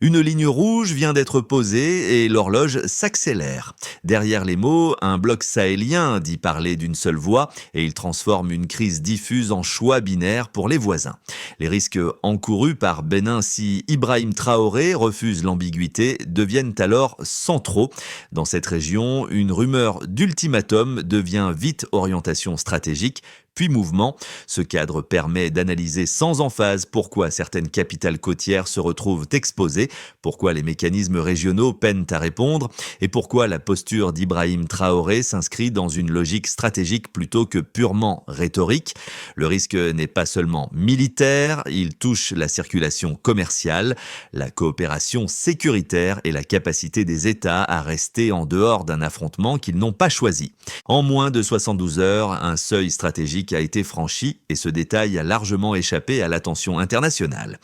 Une ligne rouge vient d'être posée et l'horloge s'accélère. Derrière les mots, un bloc sahélien dit parler d'une seule voix et il transforme une crise diffuse en choix binaire pour les voisins. Les risques encourus par Bénin si Ibrahim Traoré refuse l'ambiguïté deviennent alors centraux. Dans cette région, une rumeur d'ultimatum devient vite orientation stratégique, puis mouvement. Ce cadre permet d'analyser sans emphase pourquoi certaines capitales côtières se retrouvent exposées, pourquoi les mécanismes régionaux peinent à répondre et pourquoi la posture d'Ibrahim Traoré s'inscrit dans une logique stratégique plutôt que purement rhétorique. Le risque n'est pas seulement militaire, il touche la circulation commerciale, la coopération sécuritaire et la capacité des États à rester en dehors d'un affrontement qu'ils n'ont pas choisi. En moins de 72 heures, un seuil stratégique a été franchi et ce détail a largement échappé à l'attention internationale.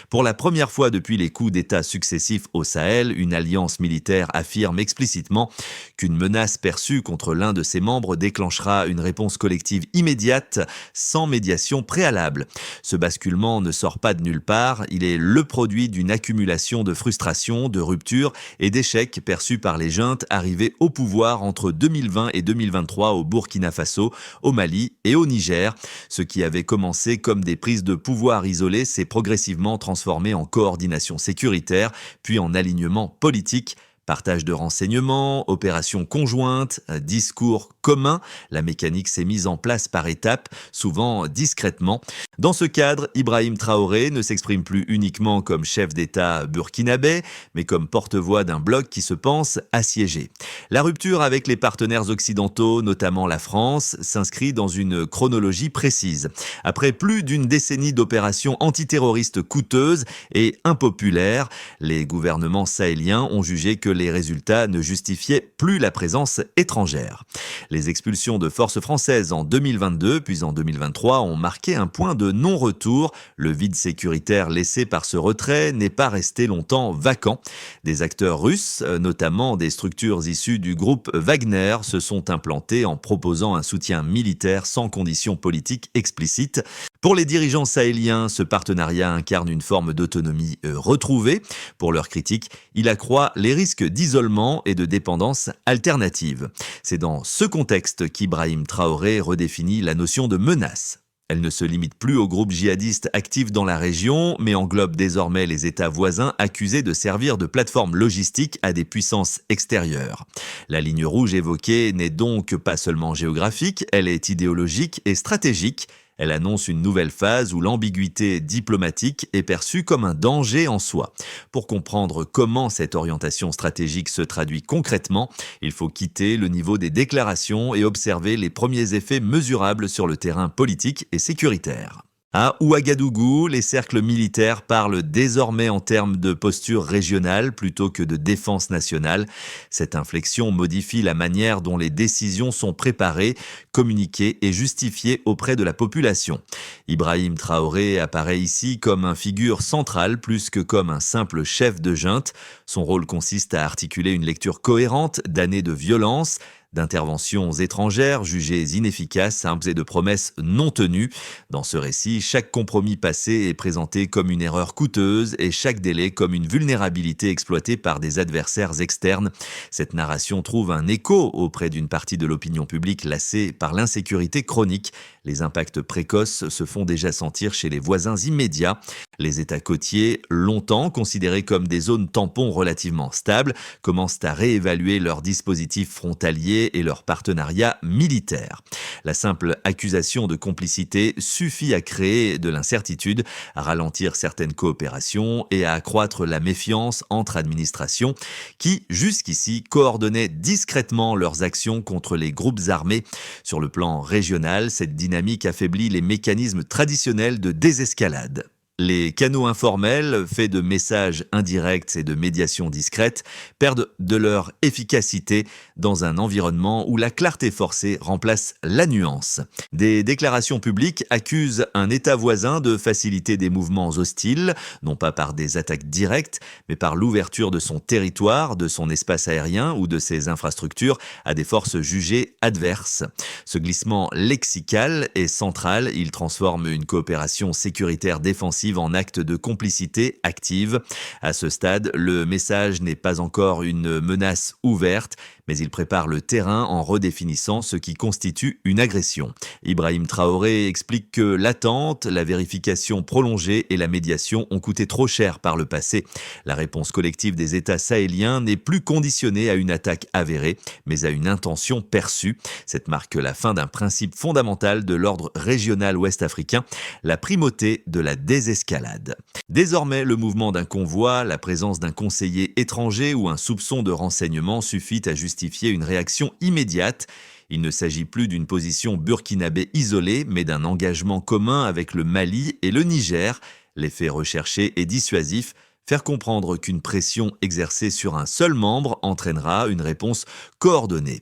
Pour la première fois depuis les coups d'État successifs au Sahel, une alliance militaire affirme explicitement qu'une menace perçue contre l'un de ses membres déclenchera une réponse collective immédiate sans médiation préalable. Ce basculement ne sort pas de nulle part, il est le produit d'une accumulation de frustrations, de ruptures et d'échecs perçus par les juntes arrivées au pouvoir entre 2020 et 2023 au Burkina Faso, au Mali et au Niger. Ce qui avait commencé comme des prises de pouvoir isolées s'est progressivement transformé en coordination sécuritaire, puis en alignement politique. Partage de renseignements, opérations conjointes, discours communs, la mécanique s'est mise en place par étapes, souvent discrètement. Dans ce cadre, Ibrahim Traoré ne s'exprime plus uniquement comme chef d'État burkinabé, mais comme porte-voix d'un bloc qui se pense assiégé. La rupture avec les partenaires occidentaux, notamment la France, s'inscrit dans une chronologie précise. Après plus d'une décennie d'opérations antiterroristes coûteuses et impopulaires, les gouvernements sahéliens ont jugé que les résultats ne justifiaient plus la présence étrangère. Les expulsions de forces françaises en 2022 puis en 2023 ont marqué un point de non-retour. Le vide sécuritaire laissé par ce retrait n'est pas resté longtemps vacant. Des acteurs russes, notamment des structures issues du groupe Wagner, se sont implantés en proposant un soutien militaire sans conditions politiques explicites. Pour les dirigeants sahéliens, ce partenariat incarne une forme d'autonomie retrouvée. Pour leurs critiques, il accroît les risques d'isolement et de dépendance alternative. C'est dans ce contexte qu'Ibrahim Traoré redéfinit la notion de menace. Elle ne se limite plus aux groupes djihadistes actifs dans la région, mais englobe désormais les États voisins accusés de servir de plateforme logistique à des puissances extérieures. La ligne rouge évoquée n'est donc pas seulement géographique, elle est idéologique et stratégique. Elle annonce une nouvelle phase où l'ambiguïté diplomatique est perçue comme un danger en soi. Pour comprendre comment cette orientation stratégique se traduit concrètement, il faut quitter le niveau des déclarations et observer les premiers effets mesurables sur le terrain politique et sécuritaire. À Ouagadougou, les cercles militaires parlent désormais en termes de posture régionale plutôt que de défense nationale. Cette inflexion modifie la manière dont les décisions sont préparées, communiquées et justifiées auprès de la population. Ibrahim Traoré apparaît ici comme une figure centrale plus que comme un simple chef de junte. Son rôle consiste à articuler une lecture cohérente d'années de violence, d'interventions étrangères jugées inefficaces et de promesses non tenues. Dans ce récit, chaque compromis passé est présenté comme une erreur coûteuse et chaque délai comme une vulnérabilité exploitée par des adversaires externes. Cette narration trouve un écho auprès d'une partie de l'opinion publique lassée par l'insécurité chronique. Les impacts précoces se font déjà sentir chez les voisins immédiats. Les États côtiers, longtemps considérés comme des zones tampons relativement stables, commencent à réévaluer leurs dispositifs frontaliers et leurs partenariats militaires. La simple accusation de complicité suffit à créer de l'incertitude, à ralentir certaines coopérations et à accroître la méfiance entre administrations qui, jusqu'ici, coordonnaient discrètement leurs actions contre les groupes armés. Sur le plan régional, cette dynamique affaiblit les mécanismes traditionnels de désescalade. Les canaux informels, faits de messages indirects et de médiations discrètes, perdent de leur efficacité dans un environnement où la clarté forcée remplace la nuance. Des déclarations publiques accusent un État voisin de faciliter des mouvements hostiles, non pas par des attaques directes, mais par l'ouverture de son territoire, de son espace aérien ou de ses infrastructures à des forces jugées adverses. Ce glissement lexical est central, il transforme une coopération sécuritaire défensive défensive en acte de complicité active. À ce stade, le message n'est pas encore une menace ouverte, mais il prépare le terrain en redéfinissant ce qui constitue une agression. Ibrahim Traoré explique que l'attente, la vérification prolongée et la médiation ont coûté trop cher par le passé. La réponse collective des États sahéliens n'est plus conditionnée à une attaque avérée, mais à une intention perçue. Cette marque la fin d'un principe fondamental de l'ordre régional ouest-africain, la primauté de la désescalade. Désormais, le mouvement d'un convoi, la présence d'un conseiller étranger ou un soupçon de renseignement suffit à justifier une réaction immédiate. Il ne s'agit plus d'une position burkinabé isolée, mais d'un engagement commun avec le Mali et le Niger. L'effet recherché est dissuasif. Faire comprendre qu'une pression exercée sur un seul membre entraînera une réponse coordonnée.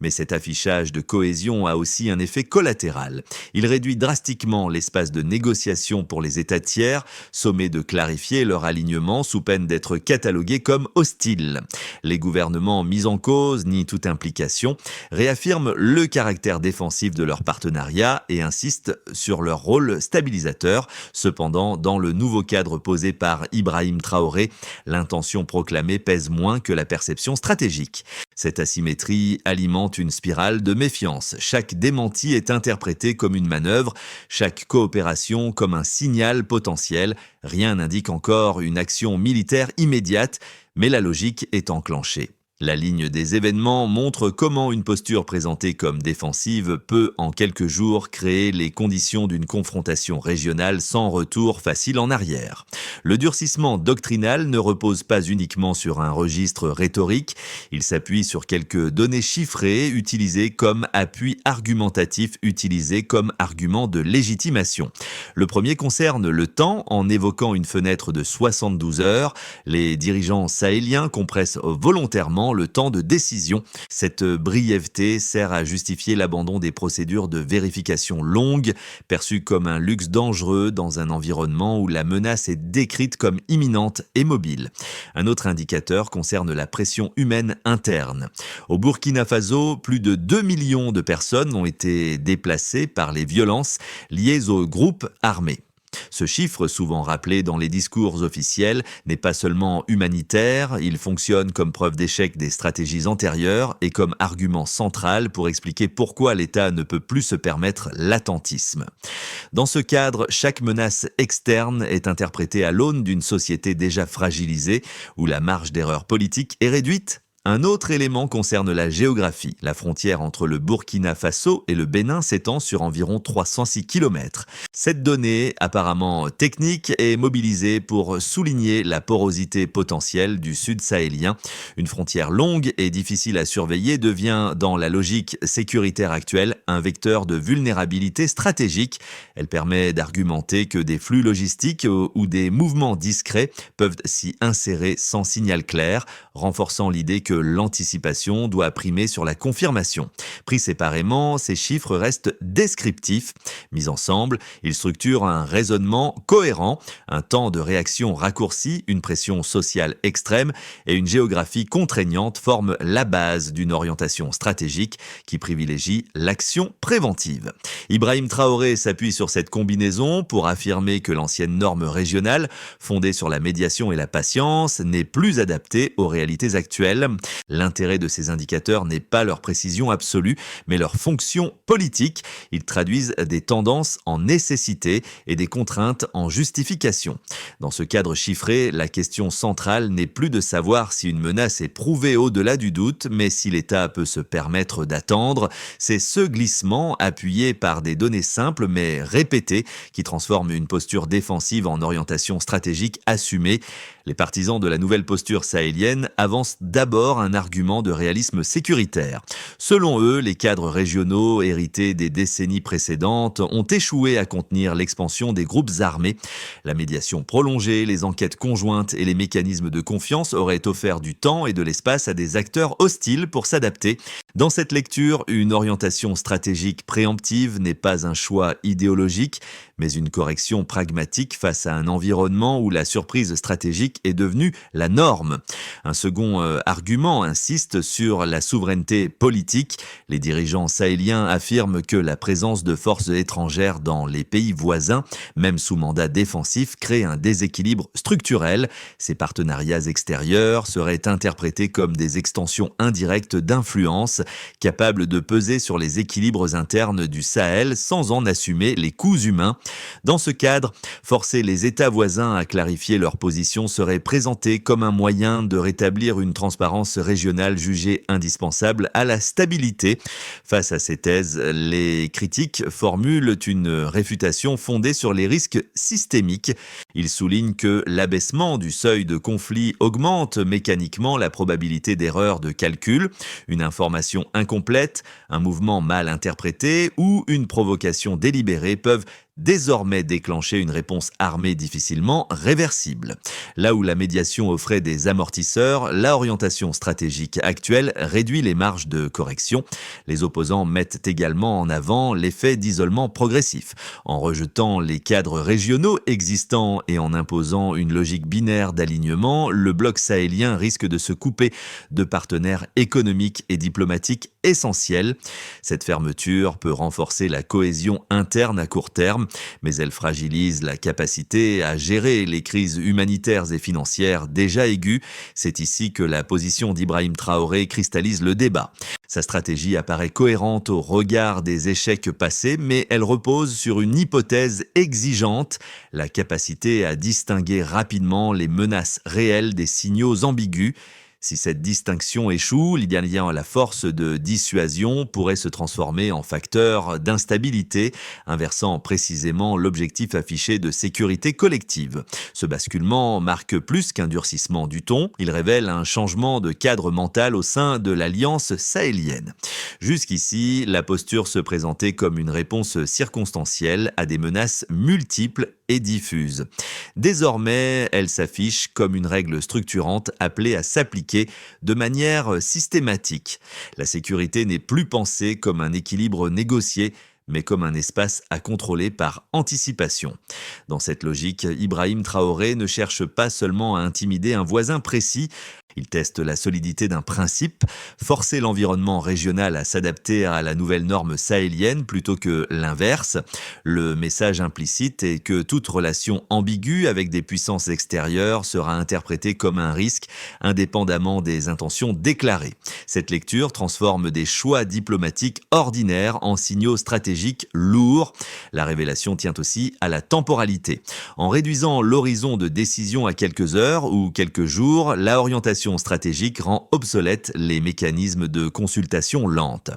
Mais cet affichage de cohésion a aussi un effet collatéral. Il réduit drastiquement l'espace de négociation pour les États tiers, sommés de clarifier leur alignement sous peine d'être catalogués comme hostiles. Les gouvernements mis en cause nient toute implication, réaffirment le caractère défensif de leur partenariat et insistent sur leur rôle stabilisateur. Cependant, dans le nouveau cadre posé par Ibrahim Traoré, l'intention proclamée pèse moins que la perception stratégique. Cette asymétrie alimente une spirale de méfiance. Chaque démenti est interprété comme une manœuvre, chaque coopération comme un signal potentiel. Rien n'indique encore une action militaire immédiate, mais la logique est enclenchée. La ligne des événements montre comment une posture présentée comme défensive peut, en quelques jours, créer les conditions d'une confrontation régionale sans retour facile en arrière. Le durcissement doctrinal ne repose pas uniquement sur un registre rhétorique, il s'appuie sur quelques données chiffrées utilisées comme appui argumentatif, utilisées comme argument de légitimation. Le premier concerne le temps, en évoquant une fenêtre de 72 heures. Les dirigeants sahéliens compressent volontairement le temps de décision. Cette brièveté sert à justifier l'abandon des procédures de vérification longues, perçues comme un luxe dangereux dans un environnement où la menace est décrite comme imminente et mobile. Un autre indicateur concerne la pression humaine interne. Au Burkina Faso, plus de 2 millions de personnes ont été déplacées par les violences liées aux groupes armés. Ce chiffre, souvent rappelé dans les discours officiels, n'est pas seulement humanitaire, il fonctionne comme preuve d'échec des stratégies antérieures et comme argument central pour expliquer pourquoi l'État ne peut plus se permettre l'attentisme. Dans ce cadre, chaque menace externe est interprétée à l'aune d'une société déjà fragilisée, où la marge d'erreur politique est réduite. Un autre élément concerne la géographie. La frontière entre le Burkina Faso et le Bénin s'étend sur environ 306 km. Cette donnée, apparemment technique, est mobilisée pour souligner la porosité potentielle du sud sahélien. Une frontière longue et difficile à surveiller devient, dans la logique sécuritaire actuelle, un vecteur de vulnérabilité stratégique. Elle permet d'argumenter que des flux logistiques ou des mouvements discrets peuvent s'y insérer sans signal clair, renforçant l'idée que l'anticipation doit primer sur la confirmation. Pris séparément, ces chiffres restent descriptifs. Mis ensemble, ils structurent un raisonnement cohérent, un temps de réaction raccourci, une pression sociale extrême et une géographie contraignante forment la base d'une orientation stratégique qui privilégie l'action préventive. Ibrahim Traoré s'appuie sur cette combinaison pour affirmer que l'ancienne norme régionale, fondée sur la médiation et la patience, n'est plus adaptée aux réalités actuelles. L'intérêt de ces indicateurs n'est pas leur précision absolue, mais leur fonction politique. Ils traduisent des tendances en nécessité et des contraintes en justification. Dans ce cadre chiffré, la question centrale n'est plus de savoir si une menace est prouvée au-delà du doute, mais si l'État peut se permettre d'attendre. C'est ce glissement, appuyé par des données simples mais répétées, qui transforme une posture défensive en orientation stratégique assumée. Les partisans de la nouvelle posture sahélienne avancent d'abord un argument de réalisme sécuritaire. Selon eux, les cadres régionaux hérités des décennies précédentes ont échoué à contenir l'expansion des groupes armés. La médiation prolongée, les enquêtes conjointes et les mécanismes de confiance auraient offert du temps et de l'espace à des acteurs hostiles pour s'adapter. Dans cette lecture, une orientation stratégique préemptive n'est pas un choix idéologique, mais une correction pragmatique face à un environnement où la surprise stratégique diplomatique est devenu la norme. Un second argument insiste sur la souveraineté politique. Les dirigeants sahéliens affirment que la présence de forces étrangères dans les pays voisins, même sous mandat défensif, crée un déséquilibre structurel. Ces partenariats extérieurs seraient interprétés comme des extensions indirectes d'influence, capables de peser sur les équilibres internes du Sahel sans en assumer les coûts humains. Dans ce cadre, forcer les États voisins à clarifier leur position serait présenté comme un moyen de rétablir une transparence régionale jugée indispensable à la stabilité. Face à ces thèses, les critiques formulent une réfutation fondée sur les risques systémiques. Ils soulignent que l'abaissement du seuil de conflit augmente mécaniquement la probabilité d'erreur de calcul, une information incomplète, un mouvement mal interprété ou une provocation délibérée peuvent désormais déclencher une réponse armée difficilement réversible. Là où la médiation offrait des amortisseurs, l'orientation stratégique actuelle réduit les marges de correction. Les opposants mettent également en avant l'effet d'isolement progressif. En rejetant les cadres régionaux existants et en imposant une logique binaire d'alignement, le bloc sahélien risque de se couper de partenaires économiques et diplomatiques essentiels. Cette fermeture peut renforcer la cohésion interne à court terme, mais elle fragilise la capacité à gérer les crises humanitaires et financières déjà aiguës. C'est ici que la position d'Ibrahim Traoré cristallise le débat. Sa stratégie apparaît cohérente au regard des échecs passés, mais elle repose sur une hypothèse exigeante, la capacité à distinguer rapidement les menaces réelles des signaux ambigus. Si cette distinction échoue, la force de dissuasion pourrait se transformer en facteur d'instabilité, inversant précisément l'objectif affiché de sécurité collective. Ce basculement marque plus qu'un durcissement du ton, il révèle un changement de cadre mental au sein de l'alliance sahélienne. Jusqu'ici, la posture se présentait comme une réponse circonstancielle à des menaces multiples et diffuses. Désormais, elle s'affiche comme une règle structurante appelée à s'appliquer de manière systématique. La sécurité n'est plus pensée comme un équilibre négocié, mais comme un espace à contrôler par anticipation. Dans cette logique, Ibrahim Traoré ne cherche pas seulement à intimider un voisin précis, il teste la solidité d'un principe, forcer l'environnement régional à s'adapter à la nouvelle norme sahélienne plutôt que l'inverse. Le message implicite est que toute relation ambiguë avec des puissances extérieures sera interprétée comme un risque, indépendamment des intentions déclarées. Cette lecture transforme des choix diplomatiques ordinaires en signaux stratégiques lourds. La révélation tient aussi à la temporalité. En réduisant l'horizon de décision à quelques heures ou quelques jours, la orientation stratégique rend obsolètes les mécanismes de consultation lente.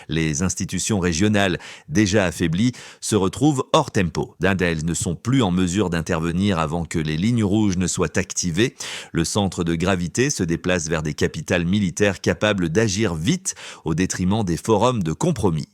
Les institutions régionales, déjà affaiblies, se retrouvent hors tempo. Elles ne sont plus en mesure d'intervenir avant que les lignes rouges ne soient activées. Le centre de gravité se déplace vers des capitales militaires capables d'agir vite au détriment des forums de compromis.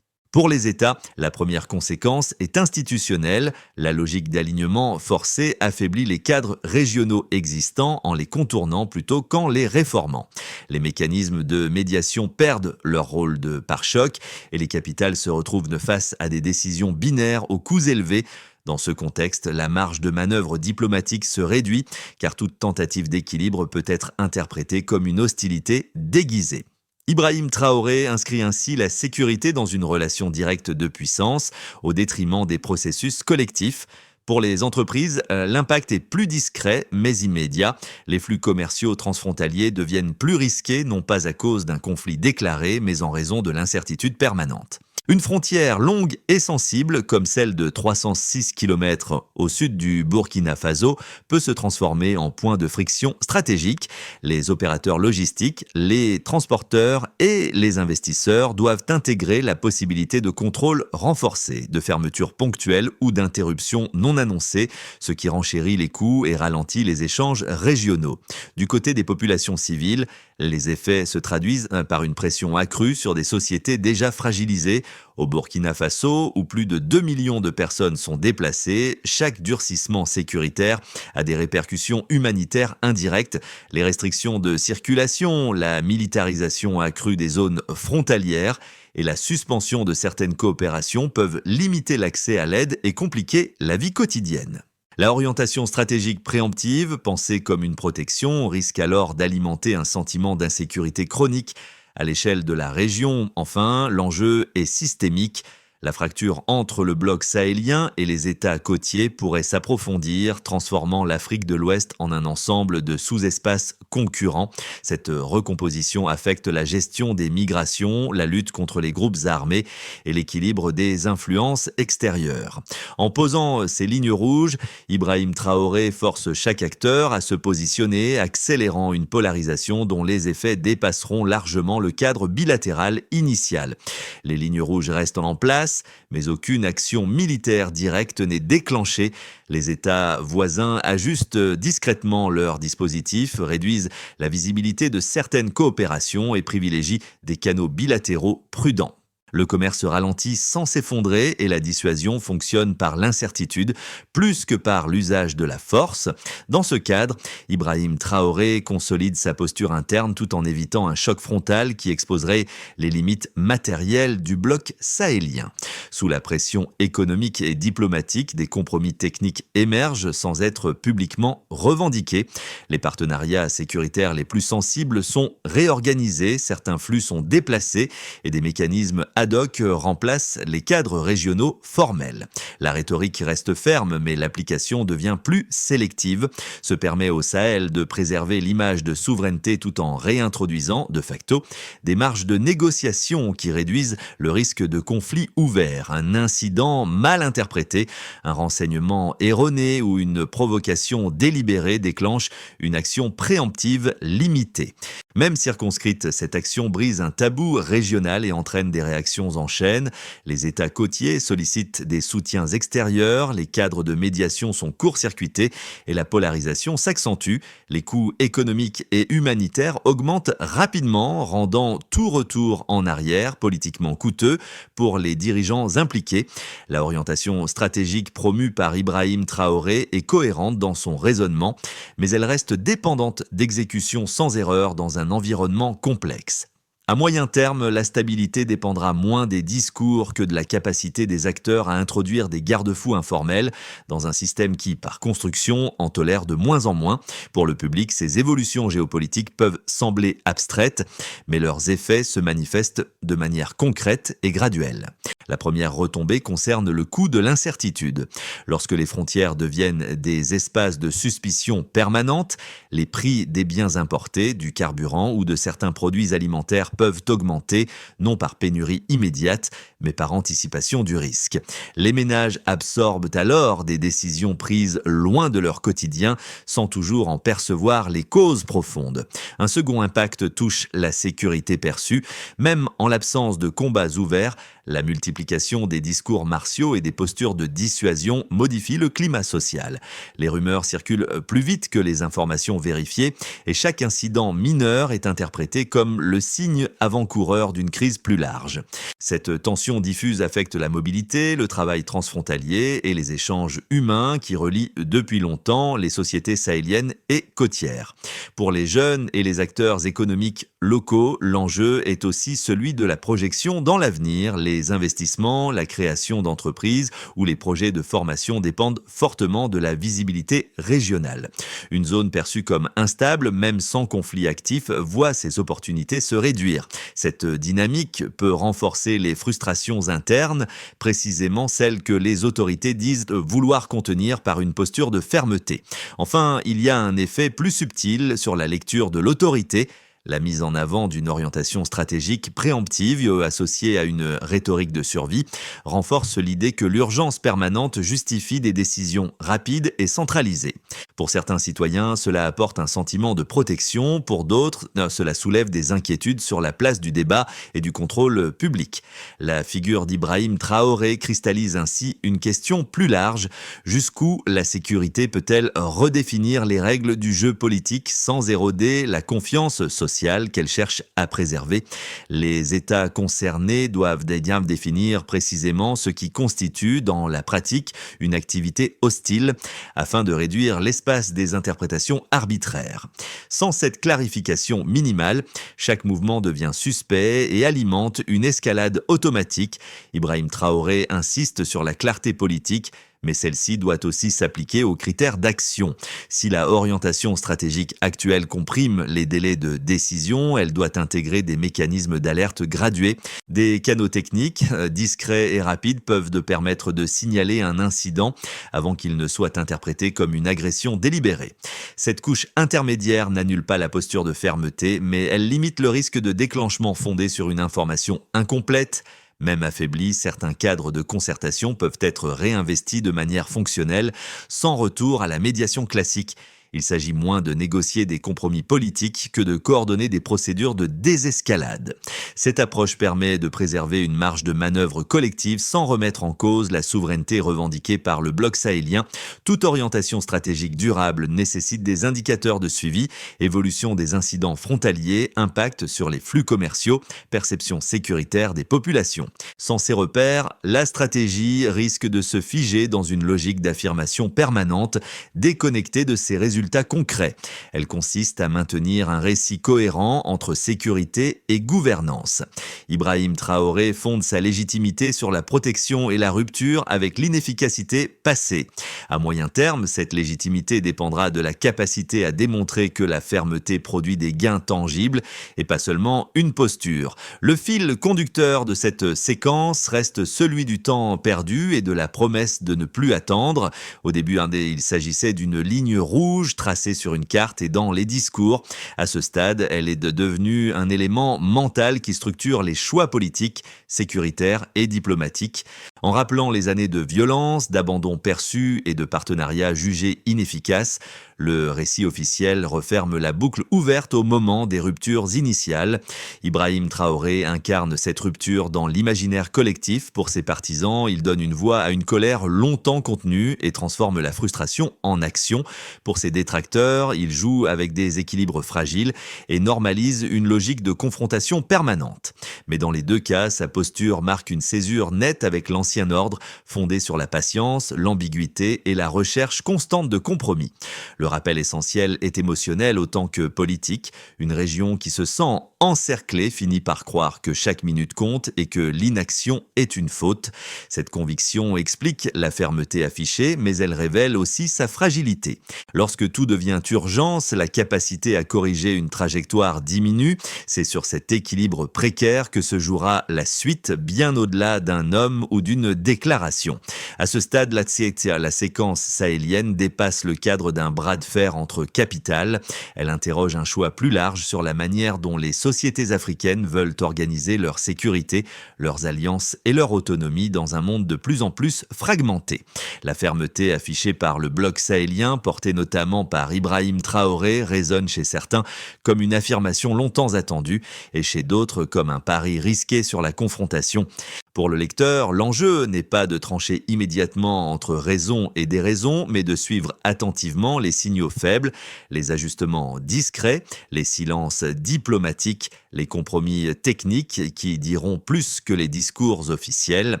Pour les États, la première conséquence est institutionnelle. La logique d'alignement forcé affaiblit les cadres régionaux existants en les contournant plutôt qu'en les réformant. Les mécanismes de médiation perdent leur rôle de pare-choc et les capitales se retrouvent face à des décisions binaires aux coûts élevés. Dans ce contexte, la marge de manœuvre diplomatique se réduit car toute tentative d'équilibre peut être interprétée comme une hostilité déguisée. Ibrahim Traoré inscrit ainsi la sécurité dans une relation directe de puissance, au détriment des processus collectifs. Pour les entreprises, l'impact est plus discret mais immédiat. Les flux commerciaux transfrontaliers deviennent plus risqués, non pas à cause d'un conflit déclaré, mais en raison de l'incertitude permanente. Une frontière longue et sensible, comme celle de 306 km au sud du Burkina Faso, peut se transformer en point de friction stratégique. Les opérateurs logistiques, les transporteurs et les investisseurs doivent intégrer la possibilité de contrôle renforcé, de fermeture ponctuelle ou d'interruption non annoncée, ce qui renchérit les coûts et ralentit les échanges régionaux. Du côté des populations civiles, les effets se traduisent par une pression accrue sur des sociétés déjà fragilisées. Au Burkina Faso, où plus de 2 millions de personnes sont déplacées, chaque durcissement sécuritaire a des répercussions humanitaires indirectes. Les restrictions de circulation, la militarisation accrue des zones frontalières et la suspension de certaines coopérations peuvent limiter l'accès à l'aide et compliquer la vie quotidienne. La orientation stratégique préemptive, pensée comme une protection, risque alors d'alimenter un sentiment d'insécurité chronique à l'échelle de la région. Enfin, l'enjeu est systémique. La fracture entre le bloc sahélien et les États côtiers pourrait s'approfondir, transformant l'Afrique de l'Ouest en un ensemble de sous-espaces concurrents. Cette recomposition affecte la gestion des migrations, la lutte contre les groupes armés et l'équilibre des influences extérieures. En posant ces lignes rouges, Ibrahim Traoré force chaque acteur à se positionner, accélérant une polarisation dont les effets dépasseront largement le cadre bilatéral initial. Les lignes rouges restent en place, mais aucune action militaire directe n'est déclenchée. Les États voisins ajustent discrètement leurs dispositifs, réduisent la visibilité de certaines coopérations et privilégient des canaux bilatéraux prudents. Le commerce ralentit sans s'effondrer et la dissuasion fonctionne par l'incertitude plus que par l'usage de la force. Dans ce cadre, Ibrahim Traoré consolide sa posture interne tout en évitant un choc frontal qui exposerait les limites matérielles du bloc sahélien. Sous la pression économique et diplomatique, des compromis techniques émergent sans être publiquement revendiqués. Les partenariats sécuritaires les plus sensibles sont réorganisés, certains flux sont déplacés et des mécanismes ad hoc remplace les cadres régionaux formels. La rhétorique reste ferme, mais l'application devient plus sélective. Ce permet au Sahel de préserver l'image de souveraineté tout en réintroduisant, de facto, des marges de négociation qui réduisent le risque de conflit ouvert. Un incident mal interprété, un renseignement erroné ou une provocation délibérée déclenche une action préemptive limitée. Même circonscrite, cette action brise un tabou régional et entraîne des réactions en chaîne. Les États côtiers sollicitent des soutiens extérieurs, les cadres de médiation sont court-circuités et la polarisation s'accentue. Les coûts économiques et humanitaires augmentent rapidement, rendant tout retour en arrière politiquement coûteux pour les dirigeants impliqués. La orientation stratégique promue par Ibrahim Traoré est cohérente dans son raisonnement, mais elle reste dépendante d'exécution sans erreur dans un environnement complexe. À moyen terme, la stabilité dépendra moins des discours que de la capacité des acteurs à introduire des garde-fous informels dans un système qui, par construction, en tolère de moins en moins. Pour le public, ces évolutions géopolitiques peuvent sembler abstraites, mais leurs effets se manifestent de manière concrète et graduelle. La première retombée concerne le coût de l'incertitude. Lorsque les frontières deviennent des espaces de suspicion permanente, les prix des biens importés, du carburant ou de certains produits alimentaires peuvent augmenter, non par pénurie immédiate, mais par anticipation du risque. Les ménages absorbent alors des décisions prises loin de leur quotidien, sans toujours en percevoir les causes profondes. Un second impact touche la sécurité perçue. Même en l'absence de combats ouverts, la multiplication des discours martiaux et des postures de dissuasion modifie le climat social. Les rumeurs circulent plus vite que les informations vérifiées et chaque incident mineur est interprété comme le signe avant-coureur d'une crise plus large. Cette tension diffuse affecte la mobilité, le travail transfrontalier et les échanges humains qui relient depuis longtemps les sociétés sahéliennes et côtières. Pour les jeunes et les acteurs économiques locaux, l'enjeu est aussi celui de la projection dans l'avenir. Les investissements, la création d'entreprises ou les projets de formation dépendent fortement de la visibilité régionale. Une zone perçue comme instable, même sans conflit actif, voit ses opportunités se réduire. Cette dynamique peut renforcer les frustrations internes, précisément celles que les autorités disent vouloir contenir par une posture de fermeté. Enfin, il y a un effet plus subtil sur la lecture de l'autorité. La mise en avant d'une orientation stratégique préemptive associée à une rhétorique de survie renforce l'idée que l'urgence permanente justifie des décisions rapides et centralisées. Pour certains citoyens, cela apporte un sentiment de protection. Pour d'autres, cela soulève des inquiétudes sur la place du débat et du contrôle public. La figure d'Ibrahim Traoré cristallise ainsi une question plus large. Jusqu'où la sécurité peut-elle redéfinir les règles du jeu politique sans éroder la confiance sociale qu'elle cherche à préserver? Les États concernés doivent définir précisément ce qui constitue dans la pratique une activité hostile afin de réduire l'espace des interprétations arbitraires. Sans cette clarification minimale, chaque mouvement devient suspect et alimente une escalade automatique. Ibrahim Traoré insiste sur la clarté politique, mais celle-ci doit aussi s'appliquer aux critères d'action. Si la orientation stratégique actuelle comprime les délais de décision, elle doit intégrer des mécanismes d'alerte gradués. Des canaux techniques, discrets et rapides peuvent permettre de signaler un incident avant qu'il ne soit interprété comme une agression délibérée. Cette couche intermédiaire n'annule pas la posture de fermeté, mais elle limite le risque de déclenchement fondé sur une information incomplète. Même affaiblis, certains cadres de concertation peuvent être réinvestis de manière fonctionnelle, sans retour à la médiation classique. Il s'agit moins de négocier des compromis politiques que de coordonner des procédures de désescalade. Cette approche permet de préserver une marge de manœuvre collective sans remettre en cause la souveraineté revendiquée par le bloc sahélien. Toute orientation stratégique durable nécessite des indicateurs de suivi, évolution des incidents frontaliers, impact sur les flux commerciaux, perception sécuritaire des populations. Sans ces repères, la stratégie risque de se figer dans une logique d'affirmation permanente, déconnectée de ses résultats concrets. Elle consiste à maintenir un récit cohérent entre sécurité et gouvernance. Ibrahim Traoré fonde sa légitimité sur la protection et la rupture avec l'inefficacité passée. À moyen terme, cette légitimité dépendra de la capacité à démontrer que la fermeté produit des gains tangibles et pas seulement une posture. Le fil conducteur de cette séquence reste celui du temps perdu et de la promesse de ne plus attendre. Au début, il s'agissait d'une ligne rouge tracée sur une carte et dans les discours. À ce stade, elle est devenue un élément mental qui structure les choix politiques, sécuritaires et diplomatiques. En rappelant les années de violence, d'abandon perçu et de partenariats jugés inefficaces, le récit officiel referme la boucle ouverte au moment des ruptures initiales. Ibrahim Traoré incarne cette rupture dans l'imaginaire collectif. Pour ses partisans, il donne une voix à une colère longtemps contenue et transforme la frustration en action. Pour ses détracteurs, il joue avec des équilibres fragiles et normalise une logique de confrontation permanente. Mais dans les deux cas, sa posture marque une césure nette avec l'ancien ordre, fondé sur la patience, l'ambiguïté et la recherche constante de compromis. Le rappel essentiel est émotionnel autant que politique. Une région qui se sent encerclée finit par croire que chaque minute compte et que l'inaction est une faute. Cette conviction explique la fermeté affichée, mais elle révèle aussi sa fragilité. Lorsque tout devient urgence, la capacité à corriger une trajectoire diminue. C'est sur cet équilibre précaire que se jouera la suite, bien au-delà d'un homme ou d'une déclaration. À ce stade, la séquence sahélienne dépasse le cadre d'un bras de fer entre capitales. Elle interroge un choix plus large sur la manière dont les sociétés africaines veulent organiser leur sécurité, leurs alliances et leur autonomie dans un monde de plus en plus fragmenté. La fermeté affichée par le bloc sahélien, portée notamment par Ibrahim Traoré, résonne chez certains comme une affirmation longtemps attendue et chez d'autres comme un pari risqué sur la confrontation. Pour le lecteur, l'enjeu n'est pas de trancher immédiatement entre raison et déraison, mais de suivre attentivement les signaux faibles, les ajustements discrets, les silences diplomatiques, les compromis techniques qui diront plus que les discours officiels.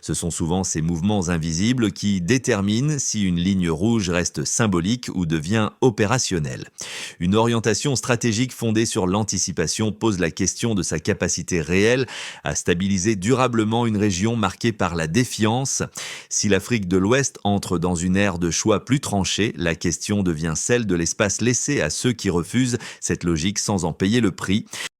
Ce sont souvent ces mouvements invisibles qui déterminent si une ligne rouge reste symbolique ou devient opérationnelle. Une orientation stratégique fondée sur l'anticipation pose la question de sa capacité réelle à stabiliser durablement une région marquée par la défiance. Si l'Afrique de l'Ouest entre dans une ère de choix plus tranchée, la question devient celle de l'espace laissé à ceux qui refusent cette logique sans en payer le prix.